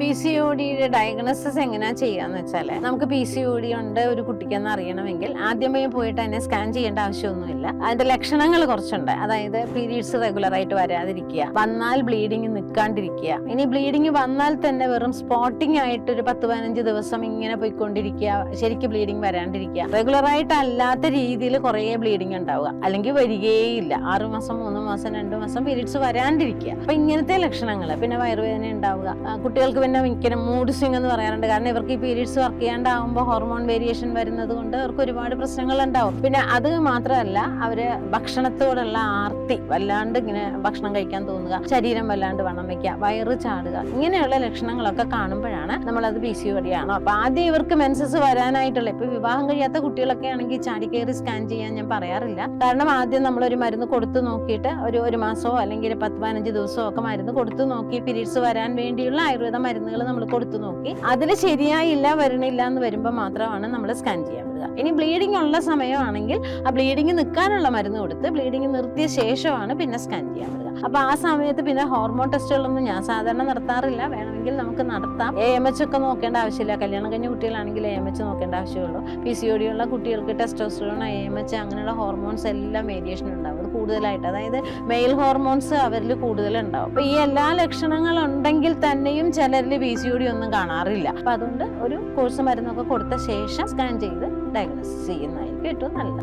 PCODയുടെ diagnosis എങ്ങനെയാ ചെയ്യാന്ന് വെച്ചാല് നമുക്ക് PCOD ഉണ്ട് ഒരു കുട്ടിക്കെന്ന് അറിയണമെങ്കിൽ ആദ്യമേ പോയിട്ട് തന്നെ സ്കാൻ ചെയ്യേണ്ട ആവശ്യമൊന്നുമില്ല. അതിന്റെ ലക്ഷണങ്ങൾ കുറച്ചുണ്ട്. അതായത് പീരീഡ്സ് റെഗുലർ ആയിട്ട് വരാതിരിക്കുക, വന്നാൽ ബ്ലീഡിങ് നിൽക്കാണ്ടിരിക്കുക, ഇനി ബ്ലീഡിങ് വന്നാൽ തന്നെ വെറും സ്പോട്ടിംഗ് ആയിട്ട് ഒരു 10-15 ദിവസം ഇങ്ങനെ പോയിക്കൊണ്ടിരിക്കുക, ശരിക്കും ബ്ലീഡിങ് വരാണ്ടിരിക്കുക, റെഗുലർ ആയിട്ട് അല്ലാത്ത രീതിയിൽ കുറേ ബ്ലീഡിങ് ഉണ്ടാവുക, അല്ലെങ്കിൽ വരികയില്ല, 6 മാസം 3 മാസം 2 മാസം പീരീഡ്സ് വരാണ്ടിരിക്കുക. അപ്പൊ ഇങ്ങനത്തെ ലക്ഷണങ്ങൾ, പിന്നെ വയറുവേദന ഉണ്ടാവുക, കുട്ടികൾക്ക് പിന്നെ മിക്കനും മൂഡ് സ്വിംഗ് എന്ന് പറയാറുണ്ട്. കാരണം ഇവർക്ക് ഈ പീരീഡ്സ് വർക്ക് ചെയ്യാണ്ടാവുമ്പോൾ ഹോർമോൺ വേരിയേഷൻ വരുന്നത് കൊണ്ട് അവർക്ക് ഒരുപാട് പ്രശ്നങ്ങൾ ഉണ്ടാവും. പിന്നെ അത് മാത്രമല്ല, അവര് ഭക്ഷണത്തോടുള്ള ആർത്തി, വല്ലാണ്ട് ഇങ്ങനെ ഭക്ഷണം കഴിക്കാൻ തോന്നുക, ശരീരം വല്ലാണ്ട് വണ്ണം വെക്കുക, വയറ് ചാടുക, ഇങ്ങനെയുള്ള ലക്ഷണങ്ങളൊക്കെ കാണുമ്പോഴാണ് നമ്മളത് PCOD ആണോ. അപ്പൊ ആദ്യം ഇവർക്ക് മെൻസസ് വരാനായിട്ടുള്ള, ഇപ്പൊ വിവാഹം കഴിയാത്ത കുട്ടികളൊക്കെ ആണെങ്കിൽ ചാടി കയറി സ്കാൻ ചെയ്യാൻ ഞാൻ പറയാറില്ല. കാരണം ആദ്യം നമ്മളൊരു മരുന്ന് കൊടുത്തു നോക്കിയിട്ട് ഒരു മാസമോ അല്ലെങ്കിൽ 10-15 ദിവസമോ ഒക്കെ മരുന്ന് കൊടുത്തു നോക്കി, പീരീഡ്സ് വരാൻ വേണ്ടിയുള്ള ആയുർവേദ മരുന്നുകൾ നമ്മൾ കൊടുത്തു നോക്കി, അതിൽ ശരിയായില്ല, വരണില്ല എന്ന് വരുമ്പോൾ മാത്രമാണ് നമ്മൾ സ്കാൻ ചെയ്യാൻ പറ്റുക. ഇനി ബ്ലീഡിംഗ് ഉള്ള സമയമാണെങ്കിൽ ആ ബ്ലീഡിംഗ് നിൽക്കാനുള്ള മരുന്ന് കൊടുത്ത് ബ്ലീഡിംഗ് നിർത്തിയ ശേഷമാണ് പിന്നെ സ്കാൻ ചെയ്യാൻ പറ്റുക. അപ്പൊ ആ സമയത്ത് പിന്നെ ഹോർമോൺ ടെസ്റ്റുകളൊന്നും ഞാൻ സാധാരണ നടത്താറില്ല. വേണമെങ്കിൽ നമുക്ക് നടത്താം. AMH ഒക്കെ നോക്കേണ്ട ആവശ്യമില്ല. കല്യാണം കഴിഞ്ഞ കുട്ടികളാണെങ്കിൽ AMH നോക്കേണ്ട ആവശ്യമുള്ളൂ. PCOD ഉള്ള കുട്ടികൾക്ക് ടെസ്റ്റോസ്റ്ററോൺ, AMH അങ്ങനെയുള്ള ഹോർമോൺസ് എല്ലാം വേരിയേഷൻ ഉണ്ടാവും. അത് കൂടുതലായിട്ട്, അതായത് മെയിൽ ഹോർമോൺസ് അവരിൽ കൂടുതലുണ്ടാവും. അപ്പൊ ഈ എല്ലാ ലക്ഷണങ്ങളും ഉണ്ടെങ്കിൽ തന്നെയും ചിലരിൽ PCOD ഒന്നും കാണാറില്ല. അപ്പൊ അതുകൊണ്ട് ഒരു കോഴ്സ് മരുന്നൊക്കെ കൊടുത്ത ശേഷം സ്കാൻ ചെയ്ത് ഡയഗ്നോസിസ് ചെയ്യുന്നതായിരിക്കും ഏറ്റവും നല്ലത്.